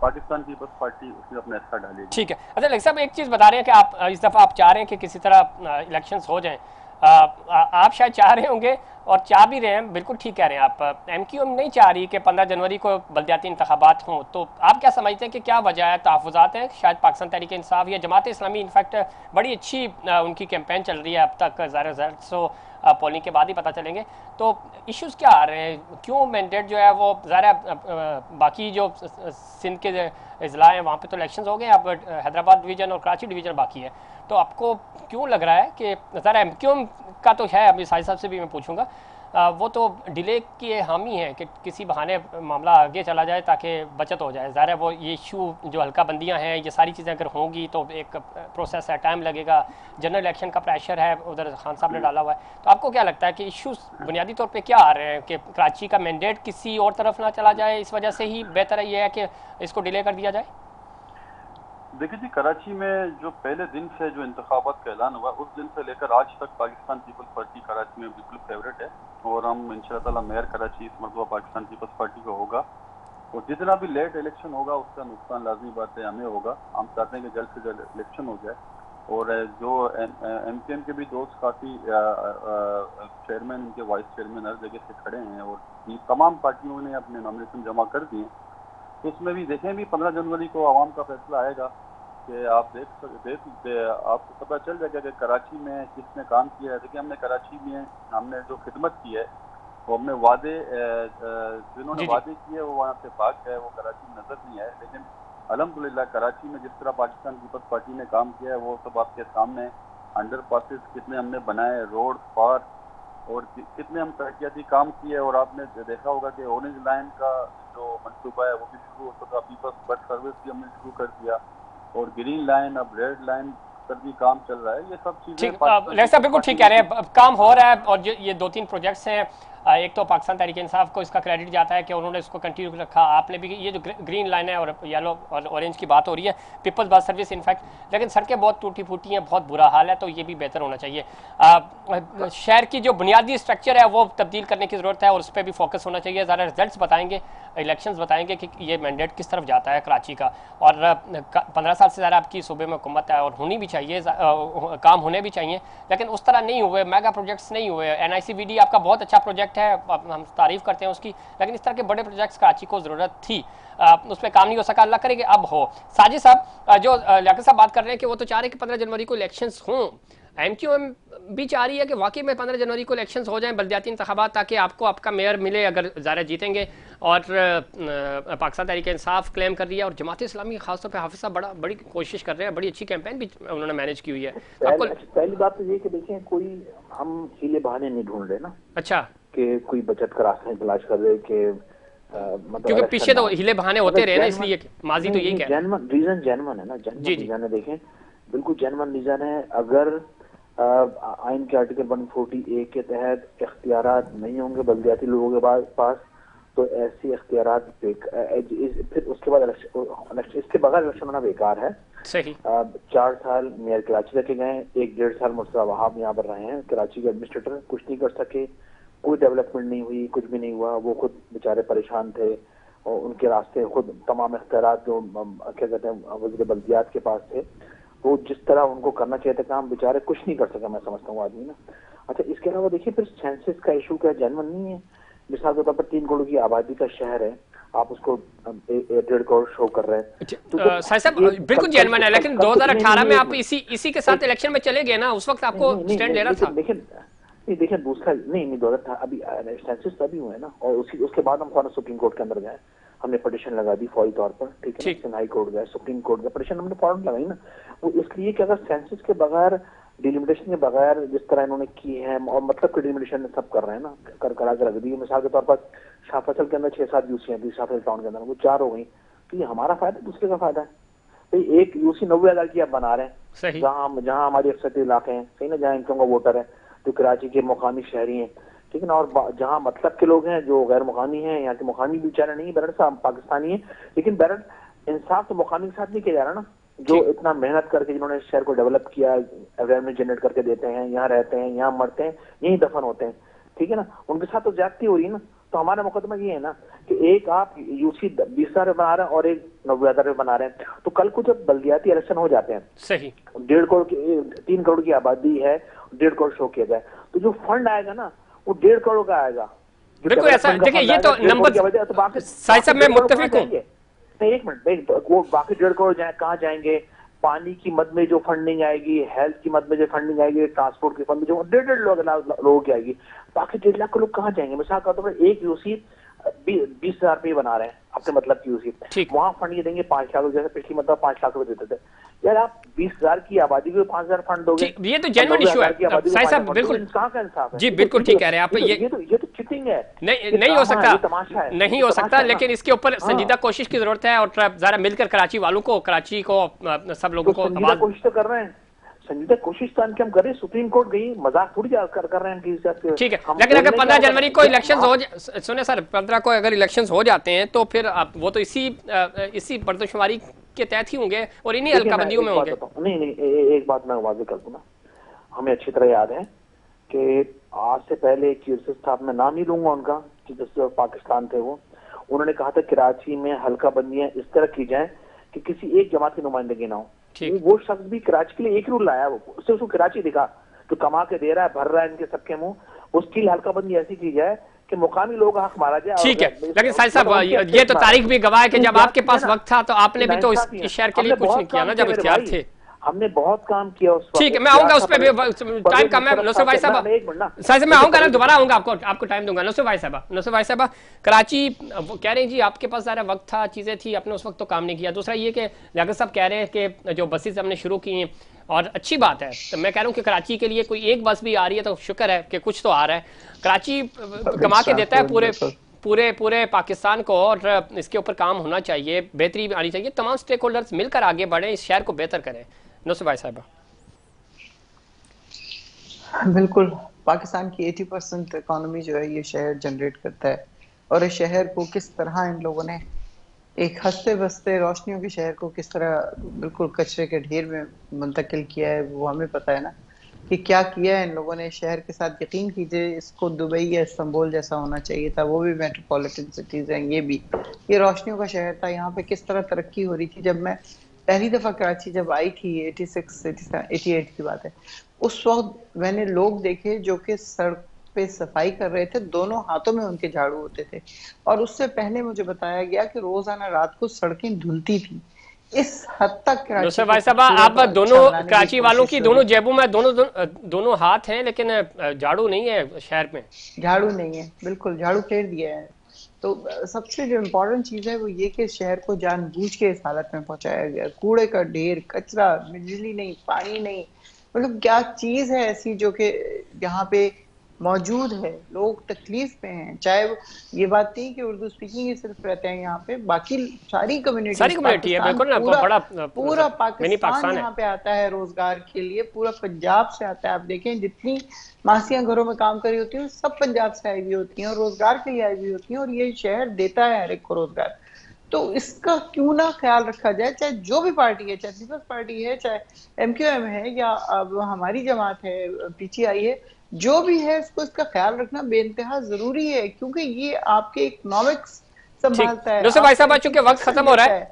पाकिस्तान पीपल्स पार्टी उसमें अपना हिस्सा डालेगी। ठीक है। अच्छा लेकिन साहब, एक चीज़ बता रहे हैं कि आप इस दफ़ा आप चाह रहे हैं कि किसी तरह इलेक्शंस हो जाएं। आप शायद चाह रहे होंगे और चाह भी रहे हैं, बिल्कुल ठीक कह रहे हैं आप। एमक्यूएम नहीं चाह रही कि 15 जनवरी को बल्दियाती इंतखाबात हों, तो आप क्या समझते हैं कि क्या वजह है? तहफ़्फ़ुज़ात हैं शायद पाकिस्तान तहरीक इंसाफ या जमात इस्लामी, इनफैक्ट बड़ी अच्छी उनकी कैंपेन चल रही है अब तक, ज़ाहिर रिजल्ट्स पोलिंग के बाद ही पता चलेंगे। तो इश्यूज़ क्या आ रहे हैं? क्यों मैंडेट जो है वो ज़ाहिर बाकी जो सिंध के अजला हैं वहाँ पे तो इलेक्शंस हो गए, अब हैदराबाद डिवीज़न और कराची डिवीज़न बाकी है। तो आपको क्यों लग रहा है कि ज़रा एमक्यूएम का तो है, अभी साहिब साहब से भी मैं पूछूंगा, वो तो डिले के हामी हैं कि किसी बहाने मामला आगे चला जाए ताकि बचत हो जाए। ज़ाहिर है वो ये इशू जो हल्का बंदियाँ हैं, ये सारी चीज़ें अगर होंगी तो एक प्रोसेस है, टाइम लगेगा, जनरल इलेक्शन का प्रेशर है उधर खान साहब ने डाला हुआ है। तो आपको क्या लगता है कि इशूज़ बुनियादी तौर पे क्या आ रहे हैं कि कराची का मैंडेट किसी और तरफ ना चला जाए, इस वजह से ही बेहतर ये है कि इसको डिले कर दिया जाए? देखिए जी, कराची में जो पहले दिन से जो इंतखाबात का ऐलान हुआ, उस दिन से लेकर आज तक पाकिस्तान पीपल्स पार्टी कराची में बिल्कुल फेवरेट है। और हम इंशाअल्लाह ताला मेयर कराची इस मरतबा पाकिस्तान पीपल्स पार्टी का होगा। और जितना भी लेट इलेक्शन होगा उसका नुकसान लाजमी बात है हमें होगा। हम चाहते हैं कि जल्द से जल्द इलेक्शन हो जाए। और जो एमपीएम के भी दोस्त काफ़ी चेयरमैन, उनके वाइस चेयरमैन हर जगह से खड़े हैं, और तमाम पार्टियों ने अपने नॉमिनेशन जमा कर दिए। तो उसमें भी देखें, भी 15 जनवरी को आवाम का फैसला आएगा। कि आप आपको पता चल जाएगा कि कराची में किसने काम किया है। देखिए हमने कराची में हमने जो खिदमत की है वो हमने वादे जिन्होंने वादे किए वो वहाँ से भाग गए, वो कराची में नजर नहीं आए। लेकिन अल्हम्दुलिल्लाह कराची में जिस तरह पाकिस्तान पीपल्स पार्टी ने काम किया है वो सब आपके सामने। अंडर पासिस कितने हमने बनाए, रोड पार, और कितने हम तरक्याती काम किए। और आपने देखा होगा कि ऑरेंज लाइन का जो मंसूबा है वो भी शुरू हो चुका, पीपल्स बस सर्विस भी हमने शुरू कर दिया, और ग्रीन लाइन अब रेड लाइन पर भी काम चल रहा है। ये सब चीजें बिल्कुल ठीक कह रहे हैं, काम हो रहा है। और ये 2-3 प्रोजेक्ट्स हैं, एक तो पाकिस्तान तहरीक इंसाफ को इसका क्रेडिट जाता है कि उन्होंने इसको कंटिन्यू रखा। आपने भी ये जो ग्रीन लाइन है और येलो और ऑरेंज की बात हो रही है, पीपल्स बस सर्विस इनफैक्ट, लेकिन सड़कें बहुत टूटी फूटी हैं, बहुत बुरा हाल है, तो ये भी बेहतर होना चाहिए। शहर की जो बुनियादी स्ट्रक्चर है वो तब्दील करने की ज़रूरत है और उस पर भी फोकस होना चाहिए। ज़रा रिजल्ट्स बताएंगे, इलेक्शंस बताएंगे कि ये मैंडेट किस तरफ जाता है कराची का। और 15 साल से ज़्यादा आपकी सूबे में हुकूमत है और होनी भी चाहिए, काम होने भी चाहिए, लेकिन उस तरह नहीं हुए, मेगा प्रोजेक्ट्स नहीं हुए। NICVD आपका बहुत अच्छा प्रोजेक्ट है, हम तारीफ करते हैं उसकी, लेकिन इस तरह के बड़े प्रोजेक्ट्स कराची को ज़रूरत थी, उस पर काम नहीं हो सका। अल्लाह करे कि अब हो। साजिद साहब, जो लियाकत साहब बात कर रहे हैं कि वो तो चाह रहे हैं कि 15 जनवरी को इलेक्शंस हों, MQM भी चाह रही है कि वाकई में 15 जनवरी को इलेक्शंस हो जाएं, बल्दियाती इंतखाबात, ताकि आपको आपका मेयर मिले अगर ज़ाहिर जीतेंगे। और पाकिस्तान तहरीक इंसाफ क्लेम कर रही है और जमात इस्लामी खासतौर पर हाफिज साहब बड़ी कोशिश कर रहे हैं, बड़ी अच्छी कैंपेन भी उन्होंने मैनेज की हुई है। पहली बात तो ये कि देखें, कोई हम हीले बहाने नहीं ढूंढ रहे ना। अच्छा, कि कोई बचत का रास्ता तलाश कर रहे कि मतलब क्योंकि पीछे तो हिले बहाने होते रहे ना, इसलिए माजी तो यही कह रीजन जेन्युइन है ना, रीजन है। देखें बिल्कुल जेन्युइन रीजन है। अगर आइन के आर्टिकल 140A के तहत इख्तियारात नहीं होंगे बल्दियाती लोगों के पास, तो ऐसी इख्तियारात फिर उसके बाद इसके बगैर इलेक्शन होना बेकार है। सही। 4 साल मेयर कराची रखे गए, 1-1.5 साल मुर्तज़ा वहाब यहाँ पर रहे हैं कराची के एडमिनिस्ट्रेटर, कुछ नहीं कर सके, कोई डेवलपमेंट नहीं हुई, कुछ भी नहीं हुआ। वो खुद बेचारे परेशान थे और उनके रास्ते खुद तमाम इख्तियारात जो क्या कहते हैं वज़ीर बल्दियात के पास थे, वो जिस तरह उनको करना चाहिए था काम, बेचारे कुछ नहीं कर सके, मैं समझता हूँ आदमी ना। अच्छा, इसके अलावा देखिए फिर सेंसस का इशू क्या जेन्युइन नहीं है। मिसाल के तौर पर 3 करोड़ की आबादी का शहर है, आप उसको 1.5 करोड़ शो कर रहे हैं। साहब बिल्कुल जेन्युइन है, लेकिन 2018 में आप इसी के साथ इलेक्शन में चले गए ना, उस वक्त आपको स्टैंड लेना था। देखिए दूसरा नहीं 2018 अभी सेंसस तभी हुए ना, और उसके बाद हम फौरन सुप्रीम कोर्ट के अंदर गए, हमने पिटीशन लगा दी फौरी तौर पर, ठीक है। हाई कोर्ट गए, सुप्रीम कोर्ट गए, पिटीशन हमने फौरन लगाई ना। वो इसलिए कि अगर सेंसस के बगैर, डिलिमिटेशन के बगैर जिस तरह इन्होंने की है, और मतलब कि डिलिमिटेशन सब कर रहे हैं ना, करा के रख दी। मिसाल के तौर पर शाह फैसल के अंदर 6-7 यूसी थी, शाह फैसल टाउन के अंदर वो 4 हो गई, तो ये हमारा फायदा दूसरे का फायदा है। भाई एक यूसी 90,000 की आप बना रहे हैं, जहाँ हमारी अक्सर इलाके हैं, सही ना, जहाँ इनका वोटर है जो कराची के मुकामी शहरी हैं, ठीक है ना, और जहाँ मतलब के लोग हैं जो गैर मुकामी हैं, यहाँ के मुकामी बेचारे नहीं, बैरट साहब पाकिस्तानी है, लेकिन बैरट इंसाफ तो मुकामी के साथ नहीं किया जा रहा ना, जो इतना मेहनत करके जिन्होंने शहर को डेवलप किया, रेवेन्यू जनरेट करके देते हैं, यहाँ रहते हैं, यहाँ मरते हैं, यहीं दफन होते हैं, ठीक है ना, उनके साथ तो ज्यादती हो रही है ना। तो हमारा मुकदमा ये है ना कि एक आप यूसी 20,000 बना रहे हैं और एक 90,000 बना रहे हैं, तो कल को जब बल्दियाती इलेक्शन हो जाते हैं, सही 1.5 करोड़ की 3 करोड़ की आबादी है, 1.5 करोड़ शो किया जाए, तो जो फंड आएगा ना वो 1.5 करोड़ का आएगा। बिल्कुल ऐसा, देखिए ये तो नंबर साहब मैं मुत्तफिक हूं। एक मिनट, वो बाकी 1.5 करोड़ कहाँ जाएंगे? पानी की मद में जो फंडिंग आएगी, हेल्थ की मद में जो फंडिंग आएगी, ट्रांसपोर्ट की फंड में जो 1.5 लोगों की आएगी, बाकी 1.5 लाख लोग कहाँ जाएंगे? मिसाल का तो एक यूसी 20,000 रुपये बना रहे हैं अपने मतलब की यूसी, वहां फंड ये देंगे 5 लाख, जैसे पिछली मतलब 5 लाख रुपए देते थे। यार आप 20,000 की आबादी को 5,000 फंड दोगे, ये तो जेन्युइन इशू है साहब, बिल्कुल कहाँ का इंसाफ है? जी बिल्कुल ठीक कह रहे हैं आप। ये तो चिटिंग है, नहीं हो सकता, तमाशा है, नहीं हो सकता, लेकिन इसके ऊपर संजीदा कोशिश की जरूरत है और जरा मिलकर कराची वालों को, कराची को, सब लोगों को कोशिश तो कर रहे हैं, संजीदा कोशिश तो हम कर रहे हैं। सुप्रीम कोर्ट गई, मजाक थोड़ी कर रहे हैं। ठीक है, लेकिन अगर 15 जनवरी को इलेक्शन हो, सुने सर, 15 को अगर इलेक्शन हो जाते हैं तो फिर वो तो इसी मर्दशुमारी के तहत ही होंगे और इन्हीं हल्काबंदियों में होंगे। नहीं, एक बात मैं वाज़ेह कर दूं ना, हमें अच्छी तरह याद है कि आज से पहले एक यूसुफ साहब, मैं नाम नहीं लूंगा उनका, जो पाकिस्तान थे, वो उन्होंने कहा था कराची में हल्काबंदियां इस तरह की जाए कि किसी एक जमात की नुमाइंदगी ना हो। वो शख्स भी कराची के लिए एक रूल लाया, उसको कराची दिखा, तो कमा के दे रहा है, भर रहा है इनके सबके मुंह, उसकी हल्काबंदी ऐसी की जाए कि मुकामी लोगों का हक मारा जाए। ठीक है, लेकिन साहिब साहब ये तो तारीख भी गवाह है कि जब आपके पास वक्त था तो आपने भी तो इस शहर के लिए कुछ नहीं किया ना जब इख्तियार थे। हमने बहुत काम किया उस वक्त। ठीक है, मैं आऊंगा उस पर भी, टाइम कम है। नौसर भाई साहब साहब मैं आऊंगा ना, दोबारा आऊंगा, आपको टाइम दूंगा। नौसर भाई साहब कराची कह रहे हैं जी आपके पास सारा वक्त था, चीजें थी, आपने उस वक्त तो काम नहीं किया। दूसरा ये कि लियाकत साहब कह रहे हैं कि जो बसेस हमने शुरू की हैं और अच्छी बात है, तो मैं कह रहा हूँ कि कराची के लिए कोई एक बस भी आ रही है तो शुक्र है कि कुछ तो आ रहा है। कराची कमा के देता है पूरे पूरे पाकिस्तान को, और इसके ऊपर काम होना चाहिए, बेहतरी आनी चाहिए, तमाम स्टेक होल्डर्स मिलकर आगे बढ़े, इस शहर को बेहतर करें। नौसर भाई साहब बिल्कुल, पाकिस्तान की 80% इकोनॉमी जो है ये शहर जनरेट करता है, और इस शहर को किस तरह इन लोगों ने एक हंसते बसते रोशनियों के शहर को किस तरह बिल्कुल कचरे के ढेर में मुंतकिल किया है, वो हमें पता है ना कि क्या किया है इन लोगों ने शहर के साथ। यकीन कीजिए इसको दुबई या इस्तांबुल जैसा होना चाहिए था, वो भी मेट्रोपॉलिटन सिटीज हैं, ये रोशनियों का शहर था। यहाँ पे किस तरह तरक्की हो रही थी। जब मैं पहली दफा कराची जब आई थी 88 की बात है, उस वक्त मैंने लोग देखे जो कि सड़क पे सफाई कर रहे थे, दोनों हाथों में उनके झाड़ू होते थे, और उससे पहले मुझे बताया गया कि रोजाना रात को सड़कें धुलती थी। इस हद तक नौसर भाई साहब आप दोनों कराची वालों की दोनों जेबों में दोनों हाथ हैं, लेकिन झाड़ू नहीं है शहर में, झाड़ू नहीं है, बिल्कुल झाड़ू फेर दिया है। तो सबसे जो इम्पोर्टेंट चीज है वो ये कि शहर को जानबूझ के इस हालत में पहुंचाया गया। कूड़े का ढेर, कचरा, बिजली नहीं, पानी नहीं, मतलब क्या चीज है ऐसी जो कि यहाँ पे मौजूद है। लोग तकलीफ में हैं, चाहे वो ये बात नहीं कि उर्दू स्पीकिंग ही सिर्फ रहते हैं यहाँ पे, बाकी सारी कम्युनिटी है बिल्कुल ना, पूरा पाकिस्तान यहाँ पे आता है रोजगार के लिए, पूरा पंजाब से आता है। आप देखें जितनी मासियां घरों में काम करी होती है सब पंजाब से आई हुई होती हैं और रोजगार के लिए आई हुई होती हैं, और ये शहर देता है हर एक को रोजगार। तो इसका क्यों ना ख्याल रखा जाए, चाहे जो भी पार्टी है, चाहे पीपल्स पार्टी है, चाहे MQM है, या अब हमारी जमात है PTI है, जो भी है इसको इसका ख्याल रखना बेइंतहा जरूरी है, क्योंकि ये आपके इकोनॉमिक्स संभालता है। नौसर भाई साहब चूंकि वक्त खत्म हो रहा है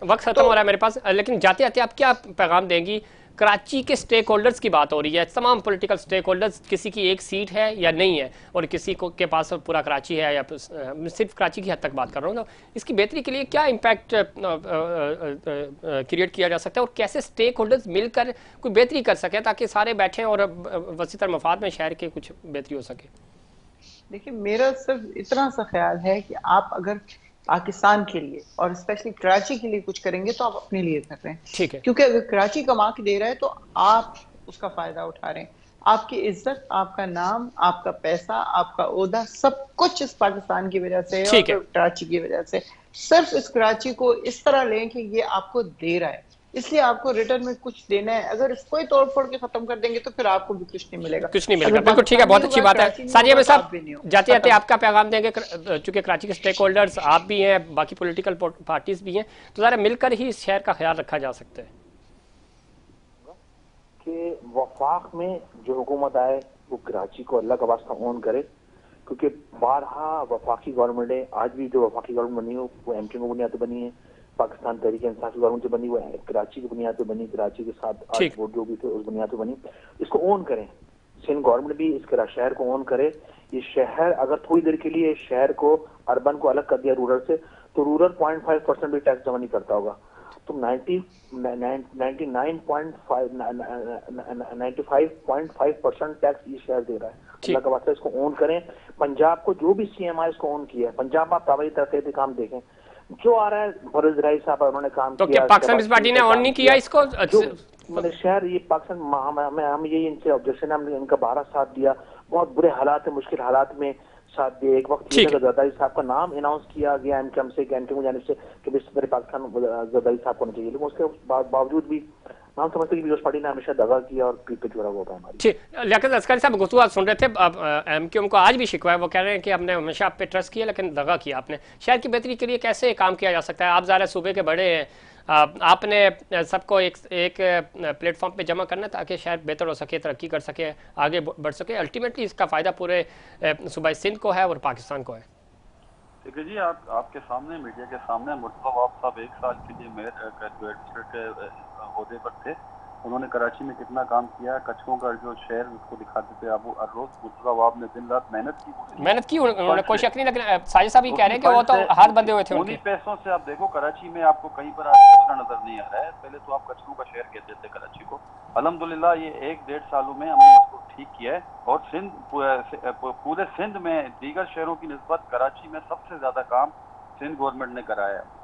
मेरे पास, लेकिन जाते जाते आप क्या पैगाम देंगी? कराची के स्टेक होल्डर्स की बात हो रही है, तमाम पॉलिटिकल स्टेक होल्डर्स, किसी की एक सीट है या नहीं है, और किसी को के पास पूरा कराची है, या सिर्फ कराची की हद तक बात कर रहा हूँ, तो इसकी बेहतरी के लिए क्या इम्पैक्ट क्रिएट किया जा सकता है, और कैसे स्टेक होल्डर्स मिलकर कोई बेहतरी कर सके ताकि सारे बैठें और वसीतर मफाद में शहर के कुछ बेहतरी हो सके? देखिए, मेरा सिर्फ इतना सा ख्याल है कि आप अगर पाकिस्तान के लिए और स्पेशली कराची के लिए कुछ करेंगे तो आप अपने लिए कर रहे हैं, ठीक है, क्योंकि अगर कराची कमा के दे रहा है तो आप उसका फायदा उठा रहे हैं। आपकी इज्जत, आपका नाम, आपका पैसा, आपका ओहदा, सब कुछ इस पाकिस्तान की वजह से है, और कराची की वजह से। सिर्फ इस कराची को इस तरह लें कि ये आपको दे रहा है, इसलिए आपको रिटर्न में कुछ देना है। अगर इसको ही तोड़ फोड़ के खत्म कर देंगे तो फिर आपको भी कुछ नहीं मिलेगा, बिल्कुल ठीक है, बहुत अच्छी बात है। साजिया में साहब जाते जाते आपका पैगाम देंगे, चूंकि कराची के स्टेक होल्डर्स आप भी हैं, बाकी पॉलिटिकल पार्टीज भी हैं, तो जरा मिलकर ही इस शहर का ख्याल रखा जा सकता है कि वफाक में जो हुकूमत आए वो कराची को अल्लाह का वास्ता ऑन करे, क्योंकि बारहा वफाकी गवर्नमेंट है, आज भी जो वफाकी गवर्नमेंट बनी हो वो MQ की बुनियाद पर बनी है, पाकिस्तान तहरीक इंसाफ की गवर्नमेंट जो बनी वो कराची की बुनियाद पे बनी, कराची के साथ 8 वोट जो भी थे उस बुनियाद पे बनी। इसको ऑन करें, सिंध गवर्नमेंट भी इस शहर को ऑन करे। ये शहर अगर थोड़ी देर के लिए शहर को, अर्बन को अलग कर दिया रूरल से, तो रूरल 0.5% भी टैक्स जमा नहीं करता होगा, तो 95.5% टैक्स ये शहर दे रहा है। अल्लाह का वास्ता इसको ऑन करें। पंजाब को जो भी CM आए इसको ऑन किया है। पंजाब आप ताबड़ी तरक्की काम देखें, जो आ रहा है फरोज राही साहब उन्होंने काम तो किया, पाकिस्तान पीपल्स पार्टी ने ऑन नहीं किया इसको। मतलब शहर ये पाकिस्तान हम यही इनसे ऑब्जेक्शन, हमने इनका 12 साथ दिया, बहुत बुरे हालात है, मुश्किल हालात में साथ दिए। एक वक्त जरदारी साहब का नाम अनाउंस किया गया MQM से, MQ जाने से कि पाकिस्तान जरदारी साहब को होना चाहिए, लेकिन उसके बावजूद भी हम समझते कि पीपल्स पार्टी ने हमेशा दगा किया और पीठ पे चढ़ा हुआ था हमारी। ठीक, लियाकत अस्करी साहब गुफ्तगू सुन रहे थे, MQM को आज भी शिकवा है, वो कह रहे हैं कि हमने हमेशा आप पे ट्रस्ट किया लेकिन दगा किया आपने। शहर की बेहतरी के लिए कैसे काम किया जा सकता है? आप ज़ाहिर सूबे के बड़े हैं, आपने सबको एक प्लेटफॉर्म पे जमा करना ताकि शहर बेहतर हो सके, तरक्की कर सके, आगे बढ़ सके। अल्टीमेटली इसका फ़ायदा पूरे सूबा सिंध को है और पाकिस्तान को है। ठीक है जी, आपके सामने, मीडिया के सामने, मुर्तज़ा साहब 1 साल के लिए मेयर के ओहदे पर थे, उन्होंने कराची में कितना काम किया, कच्छों का जो शहर उसको दिखाते थे आप, रोज मुस्तफाबाद ने दिन रात मेहनत की उन्होंने, कोई शक नहीं। लेकिन साजिद साहब ये कह रहे हैं कि वो तो हाथ बंधे हुए थे उनके। उन्हीं पैसों से आप देखो कराची में आपको कहीं पर कचरा नजर नहीं आ रहा है। पहले तो आप कचरों का शहर कहते थे कराची को, अल्हम्दुलिल्लाह ये 1-1.5 सालों में हमने इसको ठीक किया है। और सिंध, पूरे सिंध में दीगर शहरों की निस्बत कराची में सबसे ज्यादा काम सिंध गवर्नमेंट ने कराया है।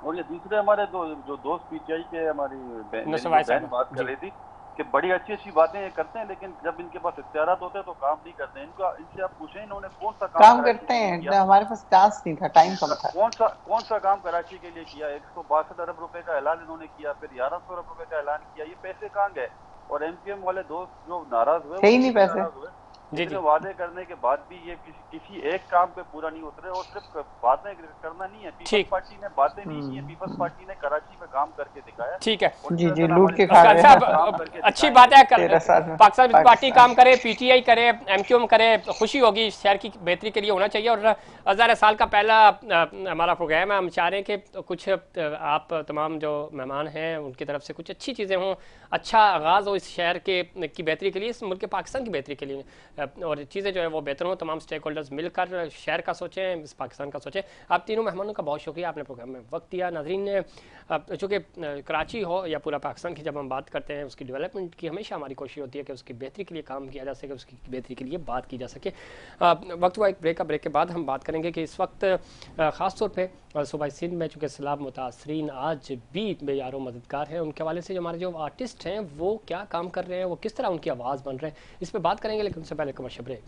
और ये दूसरे हमारे जो दोस्त पीटीआई के हमारी बहन बात कर रही थी कि बड़ी अच्छी अच्छी बातें ये करते हैं, लेकिन जब इनके पास इख्तियारात होते हैं तो काम नहीं करते। इनसे आप पूछें इन्होंने कौन सा काम करते हैं, हमारे पास चांस नहीं था, टाइम कम था। कौन सा काम कराची के लिए किया? 162 अरब रुपए का ऐलान इन्होंने किया, फिर 1100 अरब रुपए का ऐलान किया। ये पैसे कहाँ गए? और एमपीएम वाले दोस्त जो नाराज हुए, सही नहीं पैसे जितने वादे करने के बाद भी ये किसी एक काम पे पूरा नहीं उतरे। और सिर्फ बातें करना नहीं है, पीपल्स पार्टी ने बातें नहीं की है, पीपल्स पार्टी ने कराची में काम करके दिखाया। ठीक है जी जी, लूट के खा रहे हैं। अच्छी बात है, पाकिस्तान पार्टी काम करे, पीटीआई करे, एमक्यूएम करे, खुशी होगी, शहर की बेहतरी के लिए होना चाहिए। और 1000 साल का पहला हमारा प्रोग्राम है, हम चाह रहे हैं कि कुछ आप तमाम जो मेहमान हैं उनकी तरफ से कुछ अच्छी चीज़ें हों, अच्छा आगाज़ हो इस शहर की बेहतरी के लिए, इस मुल्क के पाकिस्तान की बेहतरी के लिए, और चीज़ें जो है वो बेहतर हों। तमाम स्टेक होल्डर्स मिलकर शहर का सोचें, इस पाकिस्तान का सोचें। आप तीनों मेहमानों का बहुत शुक्रिया, आपने प्रोग्राम में वक्त दिया। नाज़रीन ने चूँकि कराची हो या पूरा पाकिस्तान की जब हम बात करते हैं उसकी डेवलपमेंट की, हमेशा हमारी कोशिश होती है कि उसकी बेहतरी के लिए काम किया जा सके, उसकी बेहतरी के लिए बात की जा सके। वक्त हुआ एक ब्रेक के बाद हम बात करेंगे कि इस वक्त ख़ास तौर पर सूबाई सिंध में चूँकि सैलाब मुतासरीन आज भी बेयारो मददगार हैं, उनके हवाले से जो हमारे जो आर्टिस्ट हैं वो क्या काम कर रहे हैं, वो किस तरह उनकी आवाज़ बन रहे हैं, इस पर बात करेंगे। लेकिन उससे पहले कमर्शियल ब्रेक।